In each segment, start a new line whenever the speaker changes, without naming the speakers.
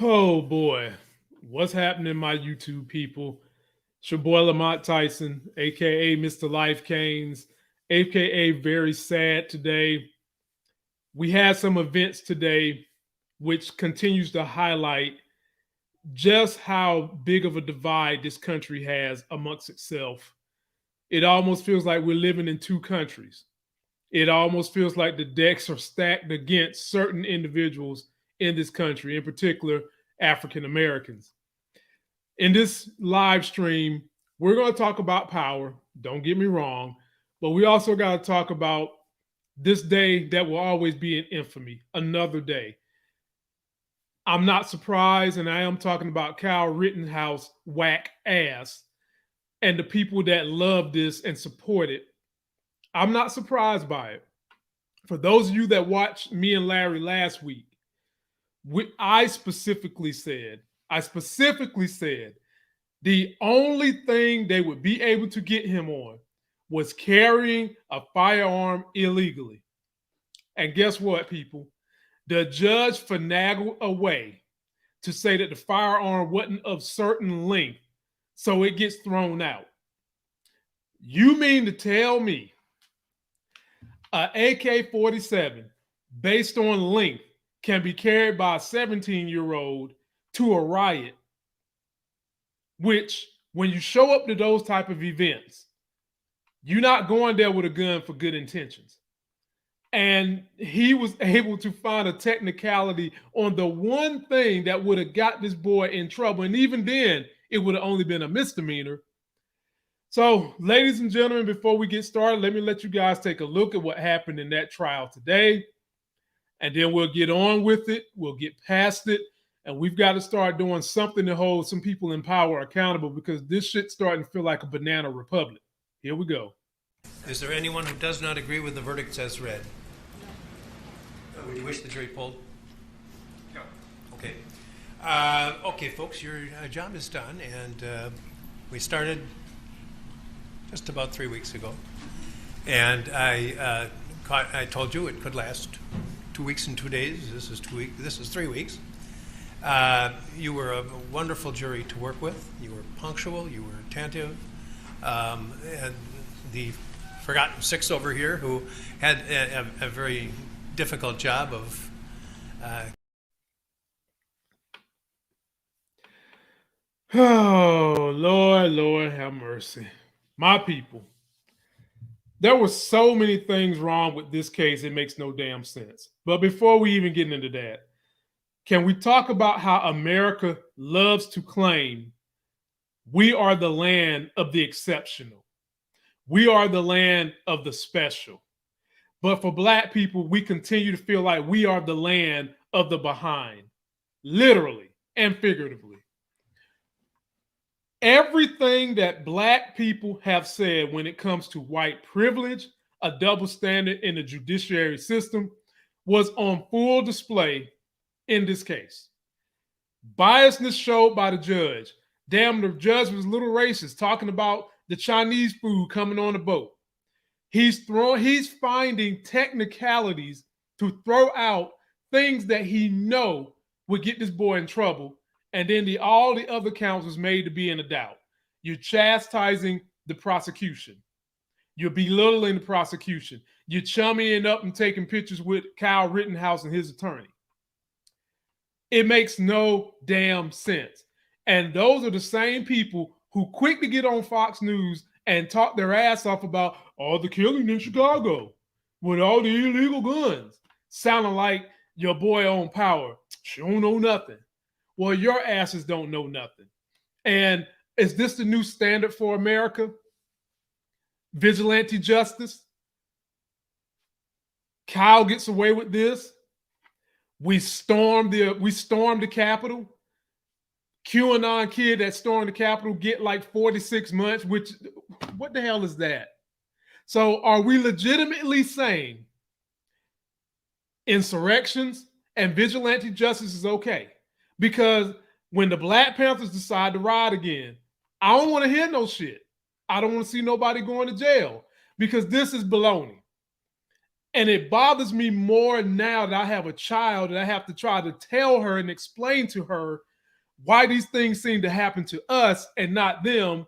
Oh boy, what's happening, my YouTube people? It's your boy Lamont Tyson, aka Mr. Life Canes, aka Very Sad today. We had some events today which continues to highlight just how big of a divide this country has amongst itself. It almost feels like we're living in two countries. It almost feels like the decks are stacked against certain individuals in this country, in particular African Americans. In this live stream, we're going to talk about power. Don't get me wrong. But we also got to talk about this day that will always be in infamy, another day. I'm not surprised, and I am talking about Kyle Rittenhouse whack ass and the people that love this and support it. I'm not surprised by it. For those of you that watched me and Larry last week, I specifically said the only thing they would be able to get him on was carrying a firearm illegally. And guess what, people? The judge finagled a way to say that the firearm wasn't of certain length, so it gets thrown out. You mean to tell me a AK-47, based on length, can be carried by a 17-year-old to a riot, which when you show up to those type of events, you're not going there with a gun for good intentions. And he was able to find a technicality on the one thing that would have got this boy in trouble. And even then, it would have only been a misdemeanor. So, ladies and gentlemen, before we get started, let me let you guys take a look at what happened in that trial today. And then we'll get on with it. We'll get past it. And we've got to start doing something to hold some people in power accountable because this shit's starting to feel like a banana republic. Here we go.
Is there anyone who does not agree with the verdict as read? Would you wish the jury polled?
No.
Okay. Okay, folks, your job is done, and we started just about 3 weeks ago. And I told you it could last 2 weeks and 2 days. This is 2 weeks. This is 3 weeks. You were a wonderful jury to work with. You were punctual. You were attentive. And the forgotten six over here who had a very difficult job of
Oh, Lord have mercy. My people. There were so many things wrong with this case, it makes no damn sense. But before we even get into that, can we talk about how America loves to claim we are the land of the exceptional? We are the land of the special. But for Black people, we continue to feel like we are the land of the behind, literally and figuratively. Everything that Black people have said when it comes to white privilege, a double standard in the judiciary system, was on full display in this case. Biasness showed by the judge. Damn, the judge was a little racist, talking about the Chinese food coming on the boat. He's finding technicalities to throw out things that he know would get this boy in trouble, and then all the other counts was made to be in a doubt. You're chastising the prosecution. You're belittling the prosecution. You're chummying up and taking pictures with Kyle Rittenhouse and his attorney. It makes no damn sense. And those are the same people who quick to get on Fox News and talk their ass off about all the killing in Chicago with all the illegal guns, sounding like your boy on power. She don't know nothing. Well, your asses don't know nothing. And is this the new standard for America? Vigilante justice? Kyle gets away with this. We stormed the Capitol. QAnon kid that stormed the Capitol get like 46 months, which, what the hell is that? So are we legitimately saying insurrections and vigilante justice is okay? Because when the Black Panthers decide to ride again, I don't want to hear no shit. I don't want to see nobody going to jail because this is baloney. And it bothers me more now that I have a child and I have to try to tell her and explain to her why these things seem to happen to us and not them,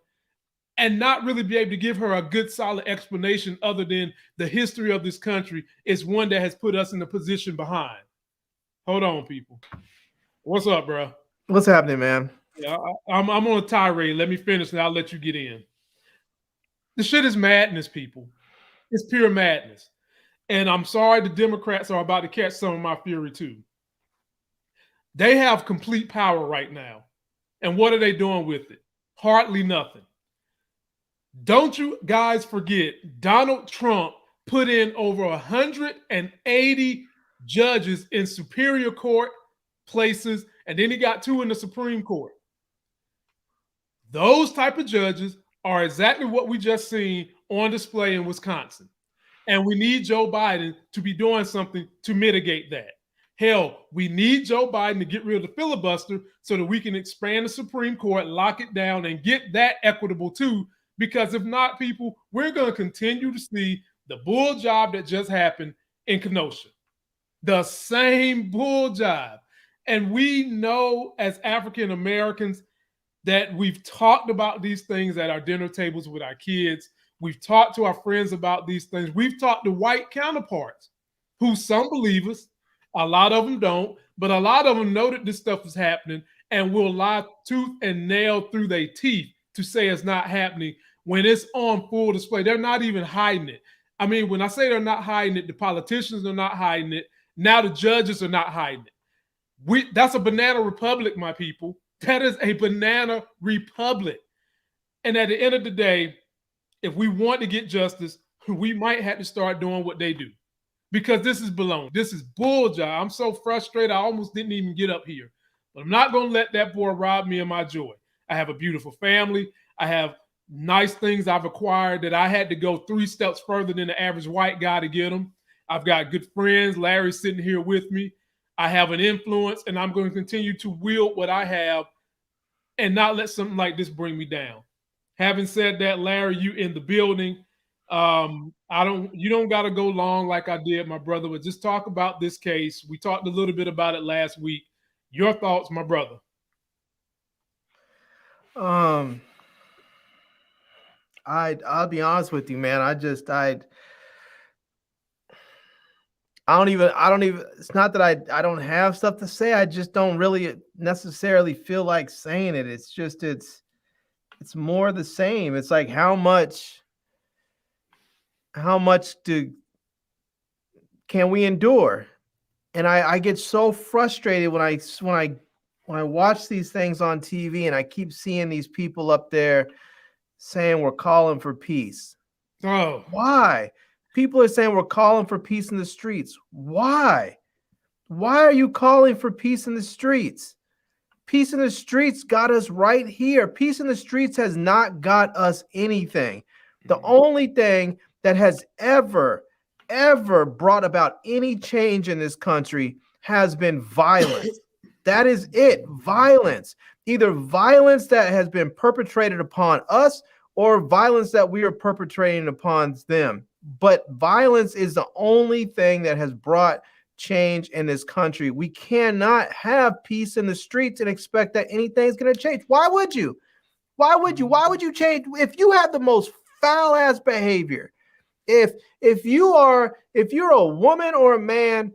and not really be able to give her a good solid explanation other than the history of this country is one that has put us in the position behind. Hold on, people. What's up, bro?
What's happening, man?
Yeah, I'm on a tirade. Let me finish and I'll let you get in. The shit is madness, people. It's pure madness. And I'm sorry the Democrats are about to catch some of my fury too. They have complete power right now. And what are they doing with it? Hardly nothing. Don't you guys forget, Donald Trump put in over 180 judges in Superior Court places, and then he got 2 in the Supreme Court. Those type of judges are exactly what we just seen on display in Wisconsin. And we need Joe Biden to be doing something to mitigate that. Hell, we need Joe Biden to get rid of the filibuster so that we can expand the Supreme Court, lock it down, and get that equitable too. Because if not, people, we're going to continue to see the bull job that just happened in Kenosha. The same bull job. And we know as African Americans that we've talked about these things at our dinner tables with our kids. We've talked to our friends about these things. We've talked to white counterparts who some believe us, a lot of them don't, but a lot of them know that this stuff is happening and will lie tooth and nail through their teeth to say it's not happening when it's on full display. They're not even hiding it. I mean, when I say they're not hiding it, the politicians are not hiding it. Now the judges are not hiding it. That's a banana republic, my people. That is a banana republic. And at the end of the day, if we want to get justice, we might have to start doing what they do. Because this is baloney. This is bull job. I'm so frustrated, I almost didn't even get up here. But I'm not going to let that boy rob me of my joy. I have a beautiful family. I have nice things I've acquired that I had to go 3 steps further than the average white guy to get them. I've got good friends. Larry's sitting here with me. I have an influence, and I'm going to continue to wield what I have and not let something like this bring me down. Having said that, Larry, you in the building. You don't got to go long like I did, my brother, but just talk about this case. We talked a little bit about it last week. Your thoughts, my brother?
I'll be honest with you, man. I don't even, it's not that I don't have stuff to say. I just don't really necessarily feel like saying it. It's just, it's more the same. It's like, how much can we endure? And I get so frustrated when I watch these things on TV and I keep seeing these people up there saying we're calling for peace.
Oh,
why? People are saying we're calling for peace in the streets. Why? Why are you calling for peace in the streets? Peace in the streets got us right here. Peace in the streets has not got us anything. The only thing that has ever brought about any change in this country has been violence. That is it. Violence. Either violence that has been perpetrated upon us or violence that we are perpetrating upon them. But violence is the only thing that has brought change in this country. We cannot have peace in the streets and expect that anything's going to change. Why would you? Why would you? Why would you change if you have the most foul ass behavior? If you're a woman or a man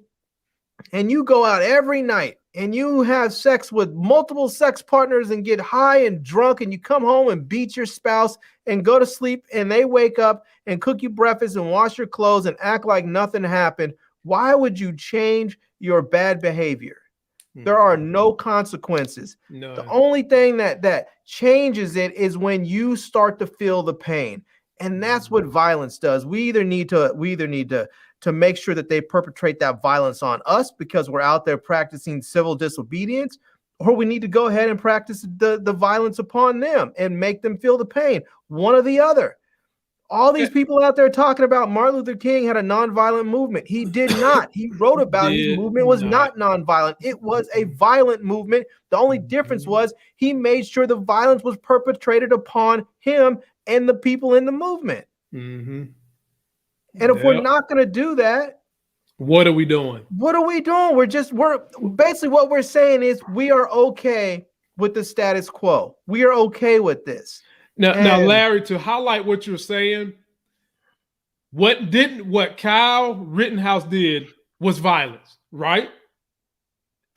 and you go out every night and you have sex with multiple sex partners and get high and drunk and you come home and beat your spouse and go to sleep and they wake up and cook you breakfast and wash your clothes and act like nothing happened, why would you change your bad behavior? There are no consequences. No. The only thing that changes it is when you start to feel the pain. And that's what violence does. We either need to make sure that they perpetrate that violence on us because we're out there practicing civil disobedience, or we need to go ahead and practice the violence upon them and make them feel the pain. One or the other. All these people out there talking about Martin Luther King had a nonviolent movement. He did not. He wrote about his movement was not nonviolent. It was a violent movement. The only difference was he made sure the violence was perpetrated upon him and the people in the movement.
Mm-hmm.
And if we're not going to do that,
What are we doing?
What are we doing? We're basically what we're saying is we are okay with the status quo. We are okay with this.
Now, Larry, to highlight what you're saying, what Kyle Rittenhouse did was violence, right?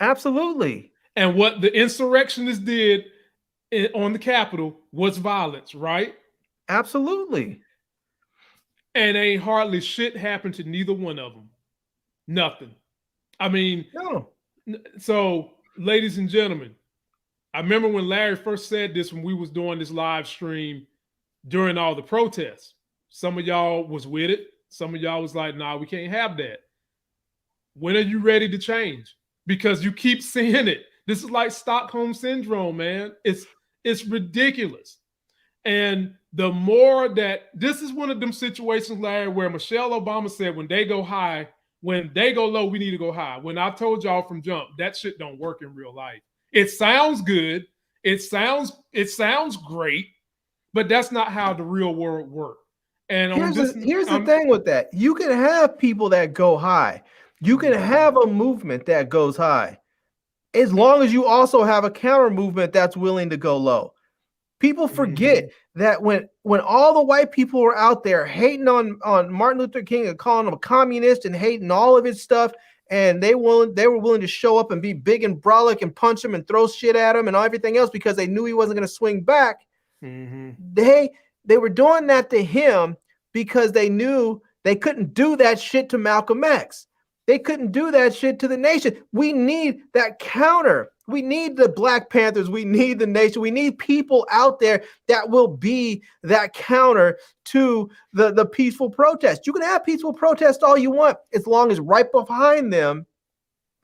Absolutely.
And what the insurrectionists did on the Capitol was violence, right?
Absolutely.
And ain't hardly shit happened to neither one of them. Nothing. I mean,
No.
So, ladies and gentlemen, I remember when Larry first said this when we was doing this live stream during all the protests. Some of y'all was with it. Some of y'all was like, nah, we can't have that. When are you ready to change? Because you keep seeing it. This is like Stockholm syndrome, man. It's ridiculous. And the more that this is one of them situations, Larry, where Michelle Obama said when they go high, when they go low, we need to go high. When I told y'all from jump, that shit don't work in real life. It sounds good. It sounds great, but that's not how the real world works. And
here's the thing with that. You can have people that go high. You can have a movement that goes high, as long as you also have a counter movement that's willing to go low. People forget that when all the white people were out there hating on Martin Luther King and calling him a communist and hating all of his stuff, and they were willing to show up and be big and brolic and punch him and throw shit at him and everything else because they knew he wasn't going to swing back. They were doing that to him because they knew they couldn't do that shit to Malcolm X. They couldn't do that shit to the nation. We need that counter. We need the Black Panthers. We need the nation. We need people out there that will be that counter to the peaceful protest. You can have peaceful protest all you want, as long as right behind them,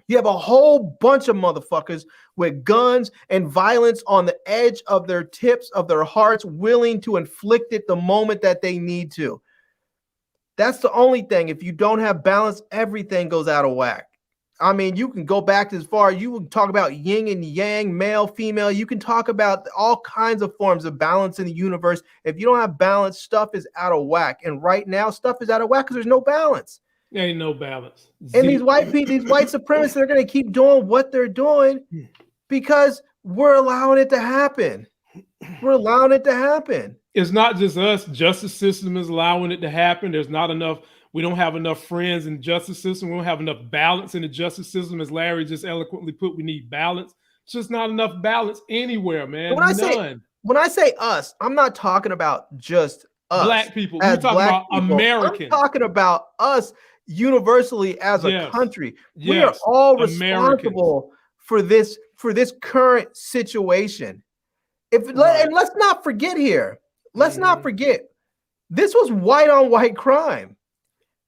you have a whole bunch of motherfuckers with guns and violence on the edge of their tips of their hearts, willing to inflict it the moment that they need to. That's the only thing. If you don't have balance, everything goes out of whack. I mean, you can go back as far, you can talk about yin and yang, male, female. You can talk about all kinds of forms of balance in the universe. If you don't have balance, stuff is out of whack. And right now, stuff is out of whack because there's no balance.
There ain't no balance.
And these white people, these white supremacists, are going to keep doing what they're doing because we're allowing it to happen. We're allowing it to happen.
It's not just us. Justice system is allowing it to happen. There's not enough. We don't have enough friends in the justice system. We don't have enough balance in the justice system. As Larry just eloquently put, we need balance. It's just not enough balance anywhere, man.
When I say us, I'm not talking about just us.
Black people. We're talking about Americans.
I'm talking about us universally as a country. Yes, we are all responsible for this current situation. And let's not forget here. Let's not forget. This was white on white crime.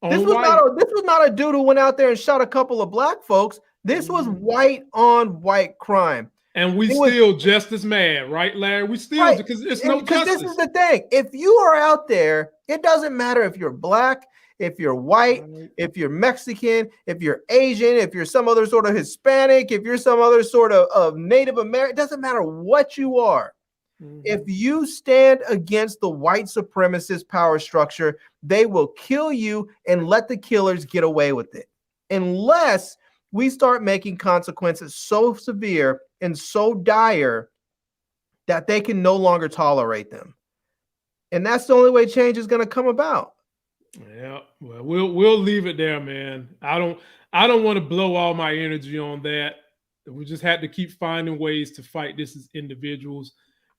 This was not a dude who went out there and shot a couple of black folks. This was white on white crime.
And we still just as mad, right, Larry? We still, because it's no justice.
This is the thing. If you are out there, it doesn't matter if you're black, if you're white, if you're Mexican, if you're Asian, if you're some other sort of Hispanic, if you're some other sort of Native American, it doesn't matter what you are. If you stand against the white supremacist power structure, they will kill you and let the killers get away with it. Unless we start making consequences so severe and so dire that they can no longer tolerate them. And that's the only way change is going to come about.
Yeah, well, we'll leave it there, man. I don't want to blow all my energy on that. We just had to keep finding ways to fight this as individuals.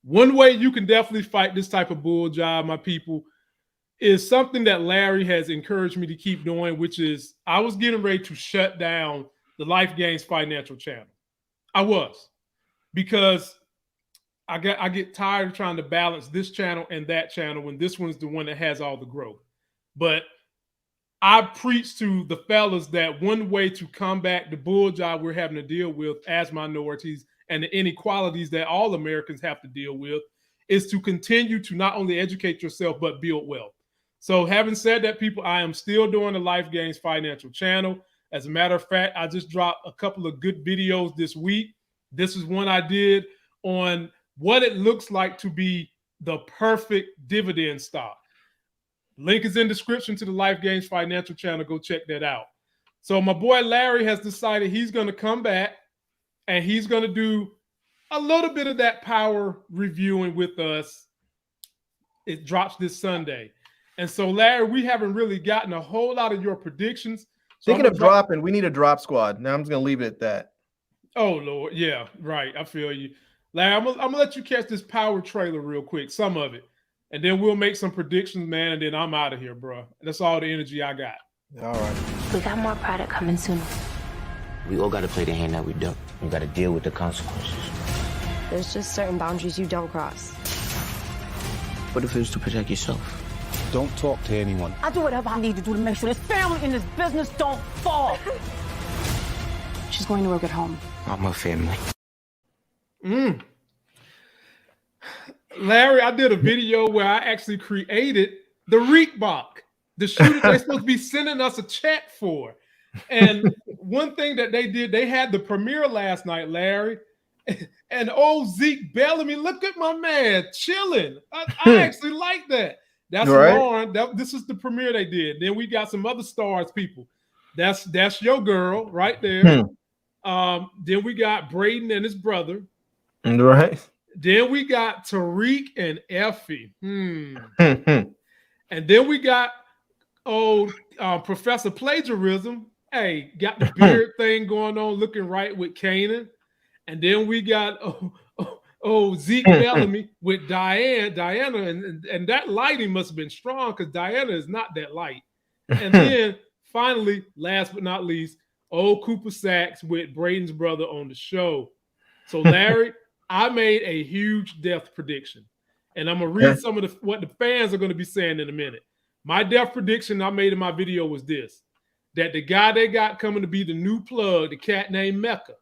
One way you can definitely fight this type of bull job, my people, is something that Larry has encouraged me to keep doing, which is I was getting ready to shut down the Life Gains Financial Channel. I was, because I get tired of trying to balance this channel and that channel when this one's the one that has all the growth. But I preach to the fellas that one way to combat the bull job we're having to deal with as minorities and the inequalities that all Americans have to deal with is to continue to not only educate yourself, but build wealth. So having said that, people, I am still doing the Life Gains Financial Channel. As a matter of fact, I just dropped a couple of good videos this week. This is one I did on what it looks like to be the perfect dividend stock. Link is in the description to the Life Gains Financial Channel. Go check that out. So my boy Larry has decided he's going to come back and he's going to do a little bit of that power reviewing with us. It drops this Sunday. And so, Larry, we haven't really gotten a whole lot of your predictions. So
Speaking of dropping, we need a drop squad. Now I'm just going to leave it at that.
Oh, Lord. Yeah, right. I feel you. Larry, I'm gonna let you catch this power trailer real quick, some of it. And then we'll make some predictions, man, and then I'm out of here, bro. That's all the energy I got.
All right.
We got more product coming soon.
We all got to play the hand that we dealt. We got to deal with the consequences.
There's just certain boundaries you don't cross.
What if it was to protect yourself?
Don't talk to anyone.
I do whatever I need to do to make sure this family and this business don't fall. She's going to work at home.
I'm a family.
Larry, I did a video where I actually created the Reekbach, the shooter they're supposed to be sending us a check for. And one thing that they did, they had the premiere last night, Larry. And old Zeke Bellamy, look at my man chilling. I actually like that. That's
right.
Lauren. This is the premiere they did. Then we got some other stars, people. That's your girl right there. Then we got Braden and his brother.
Right.
Then we got Tariq and Effie. And then we got Professor Plagiarism. Hey, got the beard thing going on, looking right with Kanan. And then we got Zeke Bellamy with Diana, and that lighting must have been strong because Diana is not that light. And then finally, last but not least, old Cooper Sacks with Braden's brother on the show. So Larry, I made a huge death prediction, and I'm gonna read some of what the fans are going to be saying in a minute. My death prediction I made in my video was this: that the guy they got coming to be the new plug, the cat named Mecca,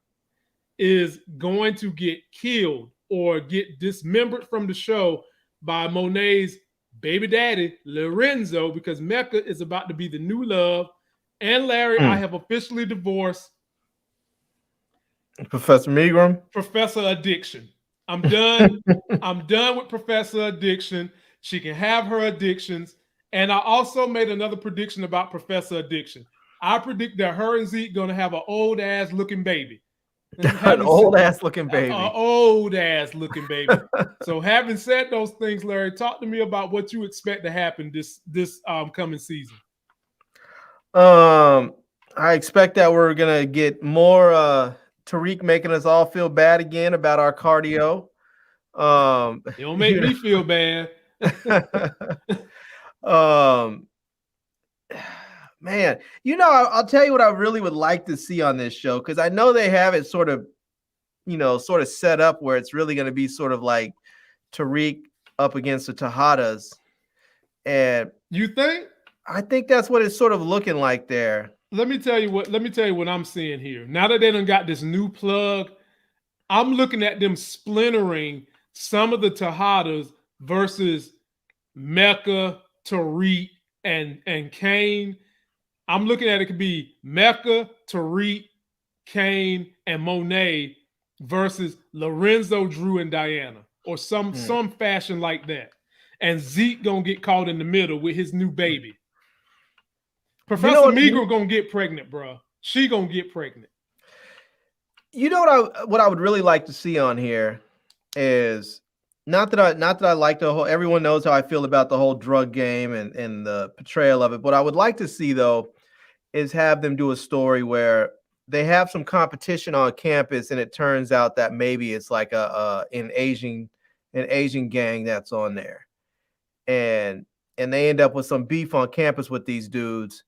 is going to get killed or get dismembered from the show by Monet's baby daddy, Lorenzo, because Mecca is about to be the new love. And Larry, I have officially divorced
Professor Megram.
Professor Addiction. I'm done. I'm done with Professor Addiction. She can have her addictions. And I also made another prediction about Professor Addiction. I predict that her and Zeke going to have an old-ass looking baby.
An old-ass looking baby.
An old-ass looking baby. So having said those things, Larry, talk to me about what you expect to happen this coming season.
I expect that we're going to get more Tariq making us all feel bad again about our cardio.
It don't make me feel bad.
Man, I'll tell you what I really would like to see on this show, because I know they have it sort of set up where it's really going to be sort of like Tariq up against the Tejadas. And
you think?
I think that's what it's sort of looking like there.
Let me tell you what I'm seeing here. Now that they done got this new plug, I'm looking at them splintering some of the Tejadas versus Mecca, Tariq, and Kane. I'm looking at it could be Mecca, Tariq, Kane, and Monet versus Lorenzo, Drew, and Diana, or some fashion like that. And Zeke gonna get caught in the middle with his new baby. Professor Meager gonna get pregnant, bro. She gonna get pregnant.
You know what I would really like to see on here is not that I like the whole. Everyone knows how I feel about the whole drug game and the portrayal of it. What I would like to see though is have them do a story where they have some competition on campus, and it turns out that maybe it's like an Asian gang that's on there, and they end up with some beef on campus with these dudes.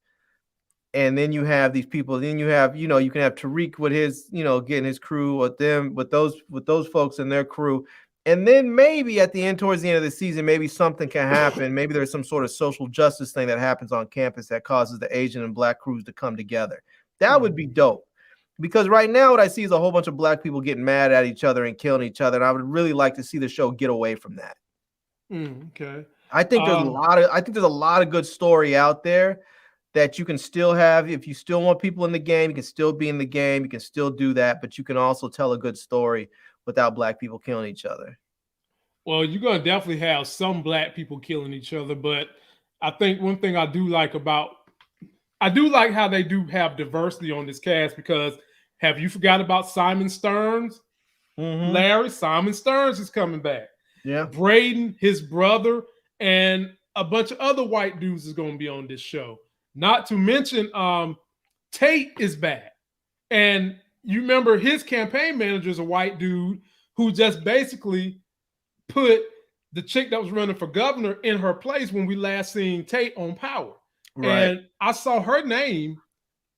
And then you have these people. Then you have, you can have Tariq with his, getting his crew with them, with those folks and their crew. And then maybe at the end, towards the end of the season, maybe something can happen. Maybe there's some sort of social justice thing that happens on campus that causes the Asian and Black crews to come together. That would be dope. Because right now, what I see is a whole bunch of Black people getting mad at each other and killing each other. And I would really like to see the show get away from that.
Okay.
I think there's a lot of good story out there that you can still have. If you still want people in the game, you can still be in the game. You can still do that, but you can also tell a good story without Black people killing each other.
Well, you're going to definitely have some Black people killing each other, but I think one thing I do like about I do like how they do have diversity on this cast, because have you forgot about Simon Stearns? Larry, Simon Stearns is coming back.
Yeah.
Braden, his brother, and a bunch of other white dudes is going to be on this show. Not to mention, Tate is back. And you remember his campaign manager is a white dude who just basically put the chick that was running for governor in her place when we last seen Tate on Power.
Right.
And I saw her name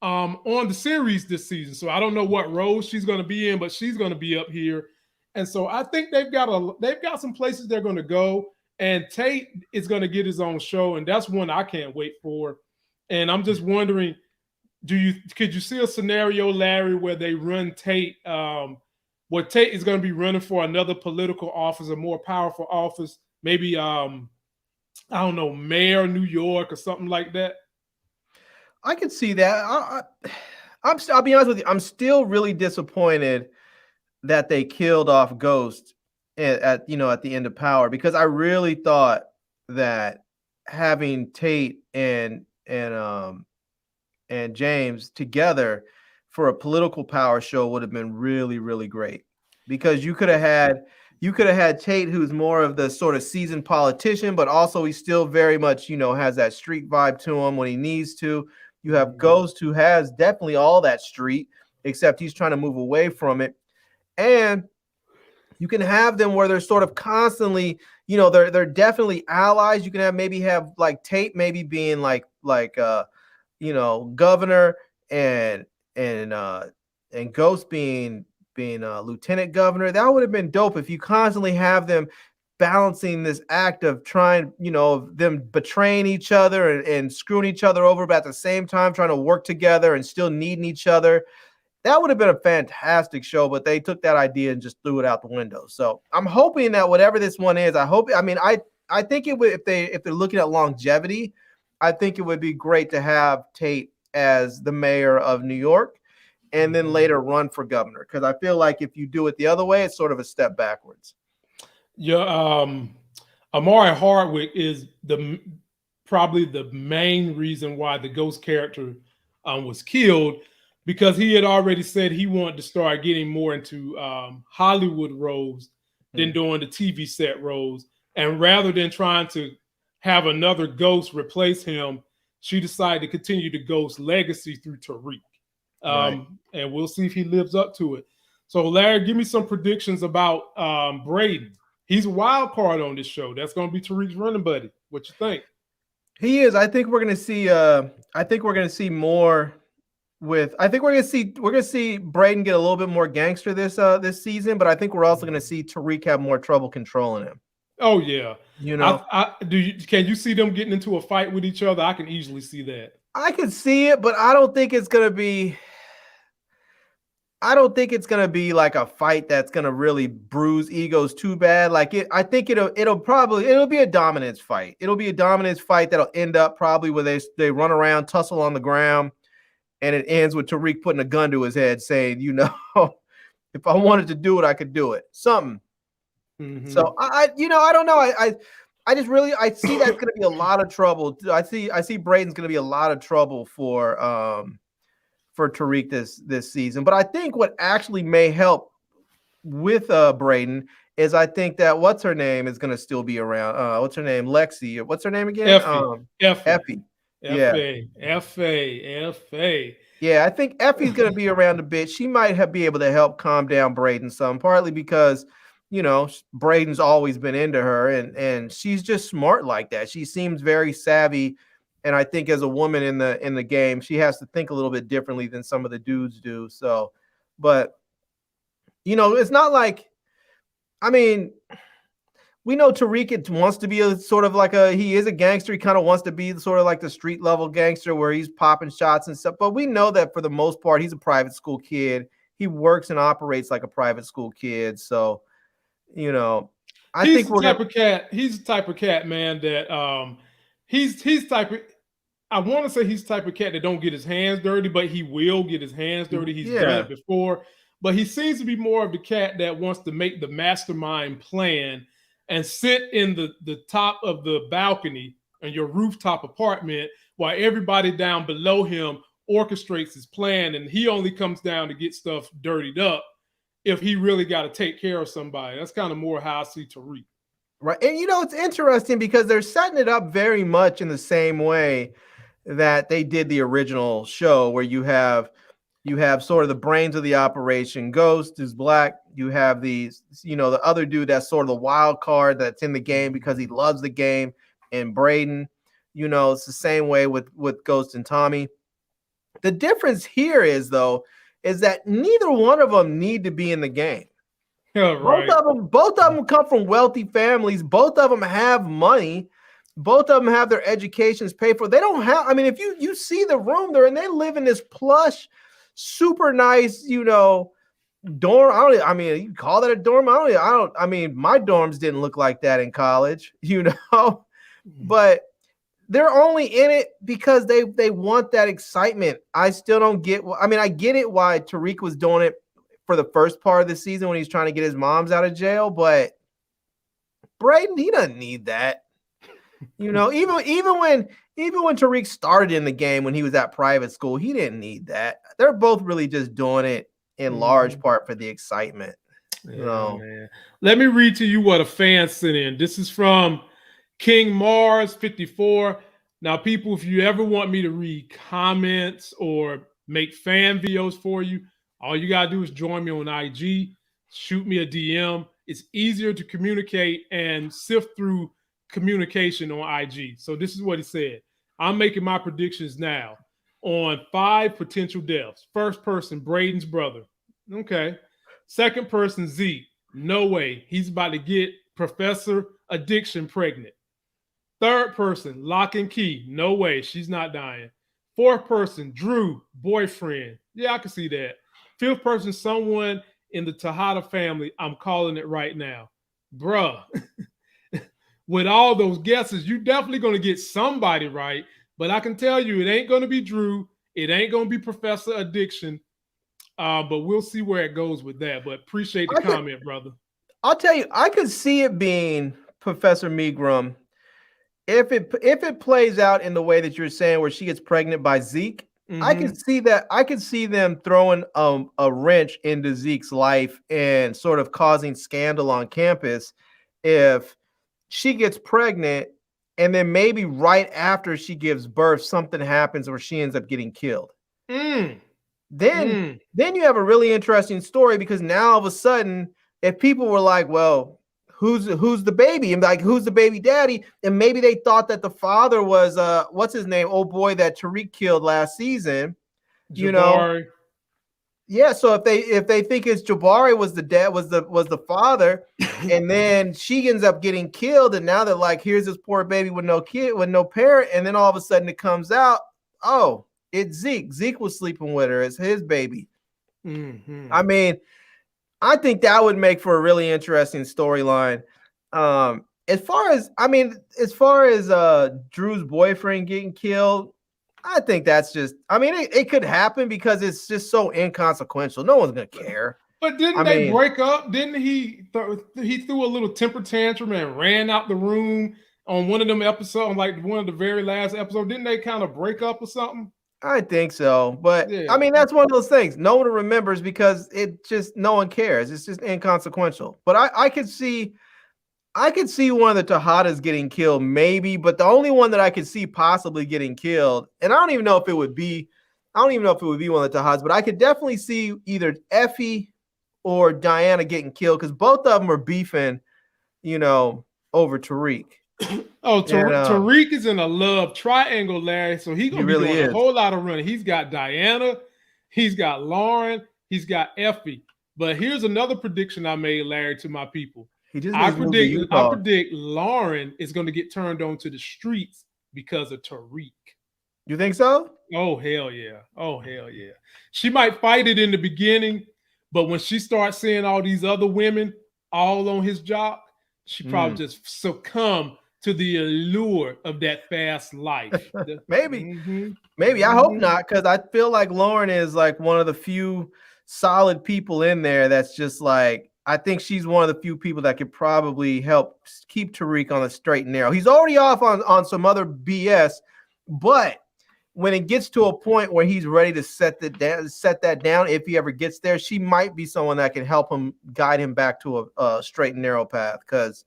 on the series this season. So I don't know what role she's going to be in, but she's going to be up here. And so I think they've got some places they're going to go. And Tate is going to get his own show, and that's one I can't wait for. And I'm just wondering, could you see a scenario, Larry, where they run Tate, where Tate is going to be running for another political office, a more powerful office, maybe I don't know, mayor of New York or something like that?
I could see that. I'll be honest with you. I'm still really disappointed that they killed off Ghost at the end of Power, because I really thought that having Tate and James together for a political power show would have been really, really great, because you could have had Tate, who's more of the sort of seasoned politician, but also he still very much, has that street vibe to him when he needs to. You have Ghost, who has definitely all that street, except he's trying to move away from it. And you can have them where they're sort of constantly, they're definitely allies. You can have like Tate maybe being like governor, and Ghost being lieutenant governor. That would have been dope if you constantly have them balancing this act of trying, them betraying each other and screwing each other over, but at the same time trying to work together and still needing each other. That would have been a fantastic show, but they took that idea and just threw it out the window. So I'm hoping that whatever this one is, I think it would, if they're looking at longevity, I think it would be great to have Tate as the mayor of New York and then later run for governor. Because I feel like if you do it the other way, it's sort of a step backwards.
Yeah, Amari Hardwick is probably the main reason why the Ghost character was killed, because he had already said he wanted to start getting more into Hollywood roles than doing the TV set roles. And rather than trying to have another Ghost replace him, she decided to continue the Ghost legacy through Tariq. And we'll see if he lives up to it. So, Larry, give me some predictions about Braden. He's a wild card on this show. That's going to be Tariq's running buddy. What you think?
He is. I think we're going to see. I think we're going to see more. We're going to see Braden get a little bit more gangster this season, but I think we're also going to see Tariq have more trouble controlling him.
Oh yeah, can you see them getting into a fight with each other? I can easily see that.
I can see it, but I don't think it's going to be. I don't think it's gonna be like a fight that's gonna really bruise egos too bad. I think it'll be a dominance fight. It'll be a dominance fight that'll end up probably where they run around, tussle on the ground, and it ends with Tariq putting a gun to his head, saying, if I wanted to do it, I could do it. Something. Mm-hmm. So I don't know. I see that's gonna be a lot of trouble. I see Braden's gonna be a lot of trouble for Tariq this season. But I think what actually may help with Braden is I think that what's her name is going to still be around. What's her name? Lexi. What's her name again? Effie.
F.A.
Yeah, I think Effie's going to be around a bit. She might be able to help calm down Braden some, partly because, Braden's always been into her and she's just smart like that. She seems very savvy. And I think as a woman in the game, she has to think a little bit differently than some of the dudes do. So, but it's not like, we know Tariq wants to be he is a gangster. He kind of wants to be sort of like the street level gangster where he's popping shots and stuff. But we know that for the most part, he's a private school kid. He works and operates like a private school kid. So, He's the
type of cat, man, that he's type of. I want to say he's the type of cat that don't get his hands dirty, but he will get his hands dirty. He's done it before. But he seems to be more of the cat that wants to make the mastermind plan and sit in the top of the balcony in your rooftop apartment while everybody down below him orchestrates his plan, and he only comes down to get stuff dirtied up if he really got to take care of somebody. That's kind of more how I see Tariq.
Right. And it's interesting because they're setting it up very much in the same way that they did the original show, where you have sort of the brains of the operation. Ghost is black. You have the other dude that's sort of the wild card that's in the game because he loves the game. And Braden, it's the same way with Ghost and Tommy. The difference here is that neither one of them need to be in the game.
Yeah, right.
Both of them come from wealthy families. Both of them have money. Both of them have their educations paid for. They don't have, I mean, if you see the room they're in, they live in this plush, super nice, dorm. You call that a dorm? I mean, my dorms didn't look like that in college, but they're only in it because they want that excitement. I still don't get, I get it why Tariq was doing it for the first part of the season when he's trying to get his moms out of jail, but Braden, he doesn't need that. Even when Tariq started in the game when he was at private school, he didn't need that. They're both really just doing it in large part for the excitement.
Man. Let me read to you what a fan sent in. This is from King Mars 54. Now, people, if you ever want me to read comments or make fan videos for you, all you got to do is join me on IG, shoot me a DM. It's easier to communicate and sift through communication on IG. So this is what he said. I'm making my predictions now on 5 potential deaths. First person, Braden's brother. Okay. Second person, Zeke. No way. He's about to get Professor Addiction pregnant. Third person, Lock and Key. No way. She's not dying. Fourth person, Drew, boyfriend. Yeah, I can see that. Fifth person, someone in the Tejada family. I'm calling it right now. Bruh, with all those guesses, you're definitely going to get somebody right. But I can tell you, it ain't going to be Drew. It ain't going to be Professor Addiction. But we'll see where it goes with that. But appreciate the comment, brother. I'll
tell you, I could see it being Professor Megrum if it plays out in the way that you're saying, where she gets pregnant by Zeke. I can see that. I can see them throwing a wrench into Zeke's life and sort of causing scandal on campus if she gets pregnant, and then maybe right after she gives birth, something happens where she ends up getting killed. Then you have a really interesting story, because now all of a sudden, if people were like, well, who's the baby? And like, who's the baby daddy? And maybe they thought that the father was what's his name? Old boy that Tariq killed last season.
Jabari.
Yeah, so if they think it's Jabari was the dad, was the father, and then she ends up getting killed, and now they're like, here's this poor baby with no kid, with no parent, and then all of a sudden it comes out, oh, it's Zeke. Zeke was sleeping with her. It's his baby. I mean, I think that would make for a really interesting storyline. As far as Drew's boyfriend getting killed, I think that's just, it could happen because it's just so inconsequential. No one's going to care.
But didn't they break up? Didn't he threw a little temper tantrum and ran out the room on one of them episodes, like one of the very last episodes? Didn't they kind of break up or something?
I think so. But yeah. That's one of those things. No one remembers because no one cares. It's just inconsequential. But I could see one of the Tejadas getting killed, maybe, but the only one that I could see possibly getting killed, and I don't even know if it would be one of the Tejadas, but I could definitely see either Effie or Diana getting killed, because both of them are beefing, over Tariq.
Tariq is in a love triangle, Larry, so he's going to be doing a whole lot of running. He's got Diana, he's got Lauren, he's got Effie. But here's another prediction I made, Larry, to my people. I predict Lauren is going to get turned on to the streets because of Tariq.
You think so?
Oh, hell yeah. Oh, hell yeah. She might fight it in the beginning, but when she starts seeing all these other women all on his job, she probably just succumb to the allure of that fast life.
Maybe. I hope not, because I feel like Lauren is like one of the few solid people in there that's just like, I think she's one of the few people that could probably help keep Tariq on the straight and narrow. He's already off on some other BS, but when it gets to a point where he's ready to set that down, if he ever gets there, she might be someone that can help him, guide him back to a straight and narrow path. Because,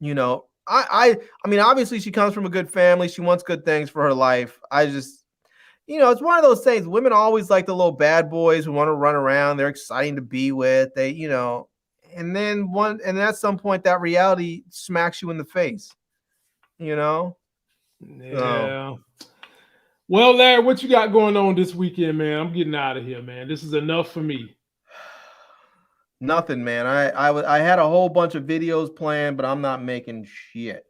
you know, I mean, obviously she comes from a good family. She wants good things for her life. I just, you know, it's one of those things. Women always like the little bad boys who want to run around. They're exciting to be with. They, you know, and then at some point that reality smacks you in the face, you know?
Yeah. Well, Larry, what you got going on this weekend, man? I'm getting out of here, man. This is enough for me.
Nothing, man. I had a whole bunch of videos planned, but I'm not making shit.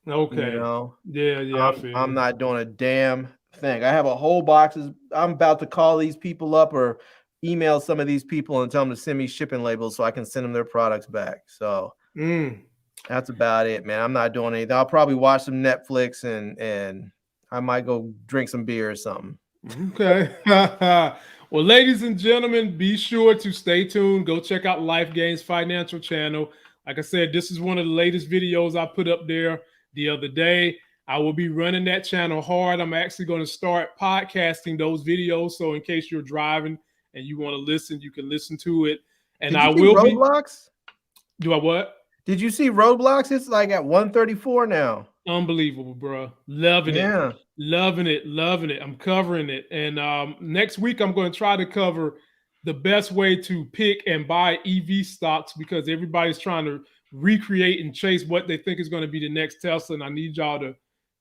Okay.
You know?
Yeah.
I'm not doing a damn thing. I have a whole boxes. I'm about to call these people up or email some of these people and tell them to send me shipping labels so I can send them their products back. So that's about it, man. I'm not doing anything. I'll probably watch some Netflix and I might go drink some beer or something.
Okay. Well, ladies and gentlemen, be sure to stay tuned. Go check out Life Gains Financial Channel. Like I said, this is one of the latest videos I put up there the other day. I will be running that channel hard. I'm actually going to start podcasting those videos. So in case you're driving and you want to listen, you can listen to it. And I will be.
Roadblocks?
Do I what?
Did you see Roadblocks? It's like at 134 now.
Unbelievable, bro. Loving it. Loving it. I'm covering it. And next week, I'm going to try to cover the best way to pick and buy EV stocks because everybody's trying to recreate and chase what they think is going to be the next Tesla. And I need y'all to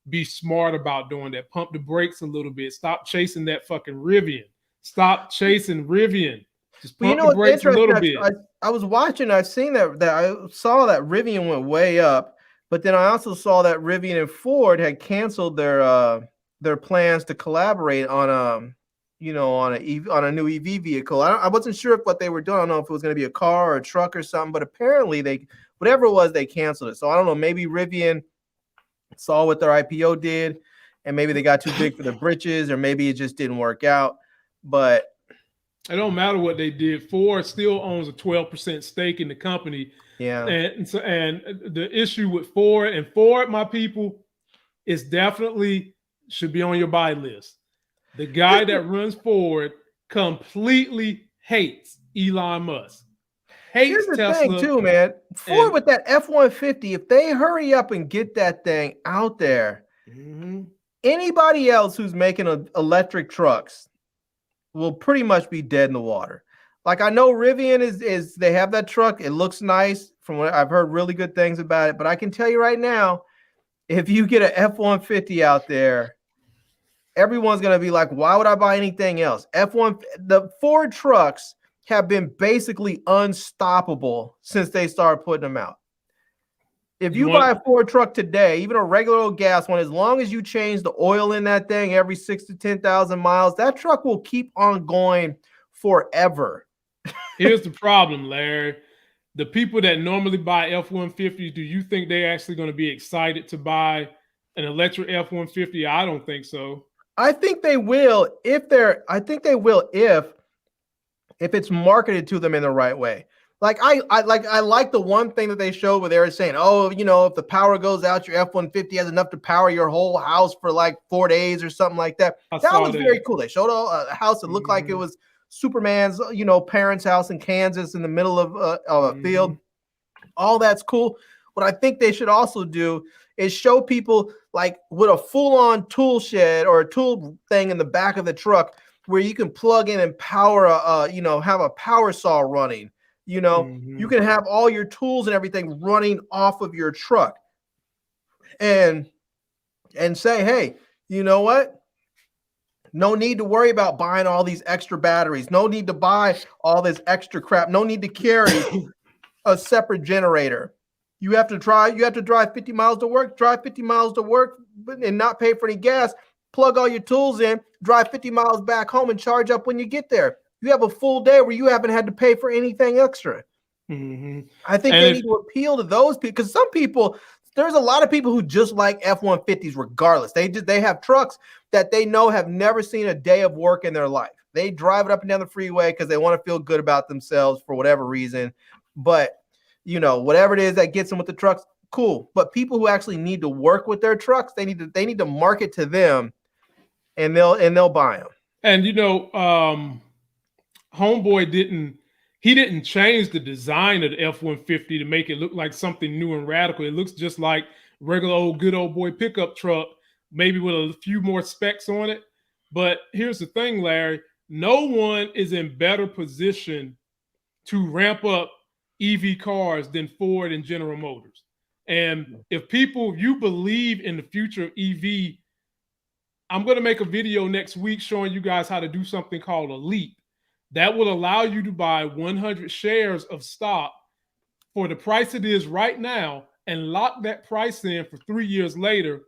be smart about doing that. Pump the brakes a little bit. Stop chasing that fucking Rivian. Stop chasing Rivian. Just pump the brakes a little bit.
I was watching. I've seen that I saw that Rivian went way up. But then I also saw that Rivian and Ford had canceled their plans to collaborate on a new EV vehicle. I wasn't sure what they were doing. I don't know if it was going to be a car or a truck or something. But apparently whatever it was, they canceled it. So I don't know. Maybe Rivian saw what their IPO did, and maybe they got too big for their britches, or maybe it just didn't work out. But
it don't matter what they did. Ford still owns a 12% stake in the company.
Yeah.
And the issue with Ford, my people, is definitely should be on your buy list. The guy that runs Ford completely hates Elon Musk. Here's the Tesla
thing too, man. Ford with that F-150, if they hurry up and get that thing out there, anybody else who's making electric trucks will pretty much be dead in the water. Like I know Rivian is they have that truck. It looks nice from what I've heard really good things about it. But I can tell you right now, if you get an F-150 out there, everyone's going to be like, why would I buy anything else? The Ford trucks have been basically unstoppable since they started putting them out. If you buy a Ford truck today, even a regular old gas one, as long as you change the oil in that thing every 6,000 to 10,000 miles, that truck will keep on going forever.
Here's the problem, Larry. The people that normally buy F-150s, do you think they're actually going to be excited to buy an electric F-150? I don't think so.
I think they will if it's marketed to them in the right way. Like I like the one thing that they showed where they were saying, oh, you know, if the power goes out, your F-150 has enough to power your whole house for like 4 days or something like that. That was very cool. They showed a house that looked like it was Superman's, parents' house in Kansas in the middle of a field. All that's cool. What I think they should also do is show people like with a full-on tool shed or a tool thing in the back of the truck where you can plug in and power have a power saw running. You can have all your tools and everything running off of your truck and say, hey, you know what? No need to worry about buying all these extra batteries. No need to buy all this extra crap. No need to carry a separate generator. You have to drive 50 miles to work, and not pay for any gas. Plug all your tools in, drive 50 miles back home and charge up when you get there. You have a full day where you haven't had to pay for anything extra. I think they need to appeal to those people because there's a lot of people who just like F-150s regardless. They have trucks that they know have never seen a day of work in their life. They drive it up and down the freeway because they want to feel good about themselves for whatever reason. But, you know, whatever it is that gets them with the trucks, cool. But people who actually need to work with their trucks, they need to market to them, and they'll buy them.
And you know, Homeboy didn't change the design of the F-150 to make it look like something new and radical. It looks just like regular old good old boy pickup truck, maybe with a few more specs on it. But here's the thing, Larry, no one is in better position to ramp up EV cars than Ford and General Motors. And if you believe in the future of EV, I'm going to make a video next week showing you guys how to do something called a leap. That will allow you to buy 100 shares of stock for the price it is right now and lock that price in for 3 years later,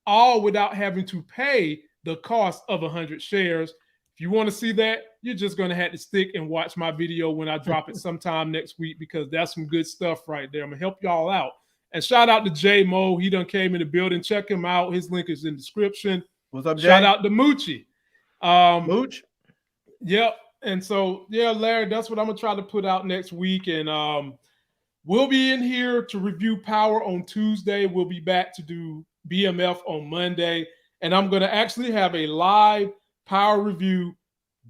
all without having to pay the cost of 100 shares. If you want to see that, you're just going to have to stick and watch my video when I drop it sometime next week, because that's some good stuff right there. I'm going to help y'all out. And shout out to J Mo. He done came in the building. Check him out. His link is in the description.
What's up, Jay?
Shout out to Moochie.
Mooch?
Yep. And so, yeah, Larry, that's what I'm going to try to put out next week. And we'll be in here to review Power on Tuesday. We'll be back to do BMF on Monday. And I'm going to actually have a live Power review.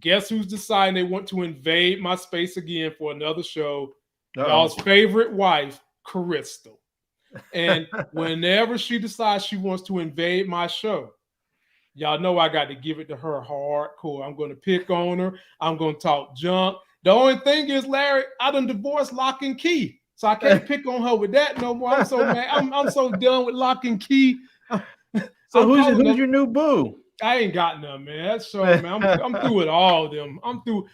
Guess who's deciding they want to invade my space again for another show? Y'all's favorite wife, Crystal. And whenever she decides she wants to invade my show, y'all know I got to give it to her hardcore. I'm going to pick on her. I'm going to talk junk. The only thing is, Larry, I done divorced Lock and Key. So I can't pick on her with that no more. I'm so mad. I'm so done with Lock and Key.
So who's your new boo?
I ain't got none, man. That's so, man. I'm through with all of them. I'm through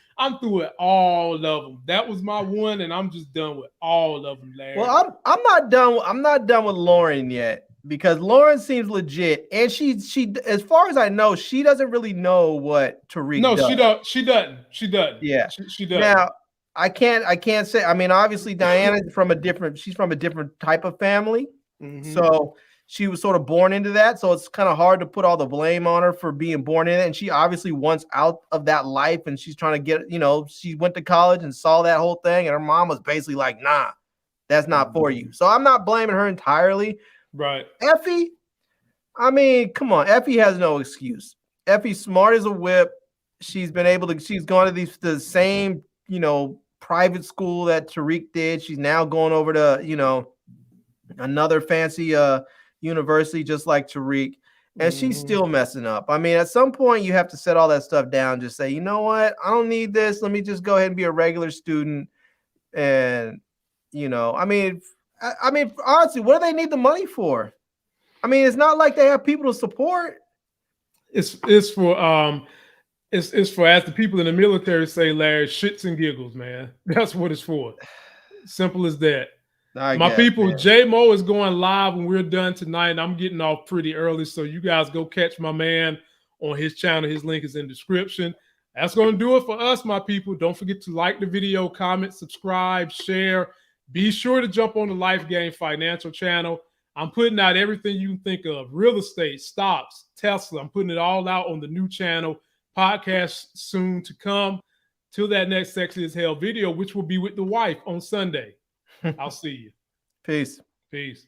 with all of them. That was my one, and I'm just done with all of them, Larry.
Well, I'm not done. I'm not done with Lauren yet, because Lauren seems legit, and she as far as I know, she doesn't really know what Tariq does.
No, she doesn't.
Yeah,
she doesn't.
Now I can't say. I mean, obviously Diana's she's from a different type of family, so she was sort of born into that. So it's kind of hard to put all the blame on her for being born in it. And she obviously wants out of that life, and she's trying to get, she went to college and saw that whole thing, and her mom was basically like, nah, that's not for you. So I'm not blaming her entirely.
Right.
Effie, I mean, come on. Effie has no excuse. Effie's smart as a whip. She's gone to the same, private school that Tariq did. She's now going over to, another fancy university just like Tariq, and she's still messing up. I mean, at some point you have to set all that stuff down. Just say, you know what? I don't need this. Let me just go ahead and be a regular student. And, I mean, honestly, what do they need the money for? I mean, it's not like they have people to support.
It's for as the people in the military say, Larry, shits and giggles, man. That's what it's for. Simple as that. My people, J Mo is going live when we're done tonight, and I'm getting off pretty early, so you guys go catch my man on his channel. His link is in the description. That's going to do it for us, my people. Don't forget to like the video, comment, subscribe, share. Be sure to jump on the Life Game Financial channel. I'm putting out everything you can think of: real estate, stocks, Tesla. I'm putting it all out on the new channel. Podcast soon to come. Till that next Sexy as Hell video, which will be with the wife on Sunday. I'll see you.
Peace.
Peace.